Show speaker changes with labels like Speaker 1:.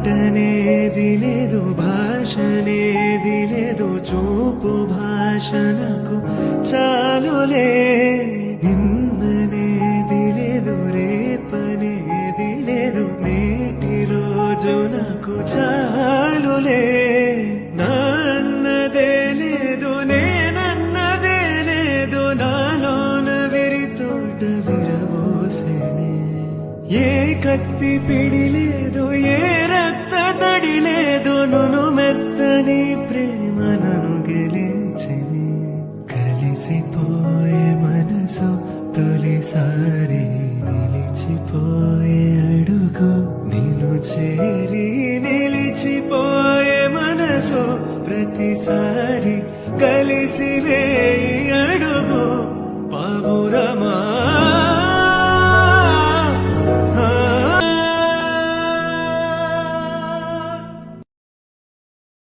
Speaker 1: మాటనేది లేదు, భాషనేది లేదు, చూపు భాషనకు చాలులే. నిన్ననేది లేదు, రేపనేది లేదు, నేటి రోజు నాకు చాలులే. నాన్నదే లేదు, నేనన్నదే లేదు, నాలోన విరితోట విరబోసెనే. ఏ కత్తి పిడి లేదు, ఏ రక్త తడి లేదు, నును మెత్తని ప్రేమ నన్ను గెలిచిని. కలిసిపోయే మనసు తొలిసారి నిలిచిపోయే అడుగు, నిన్ను చేరి నిలిచిపోయే మనసు ప్రతిసారి కలిసి వేయి అడుగు.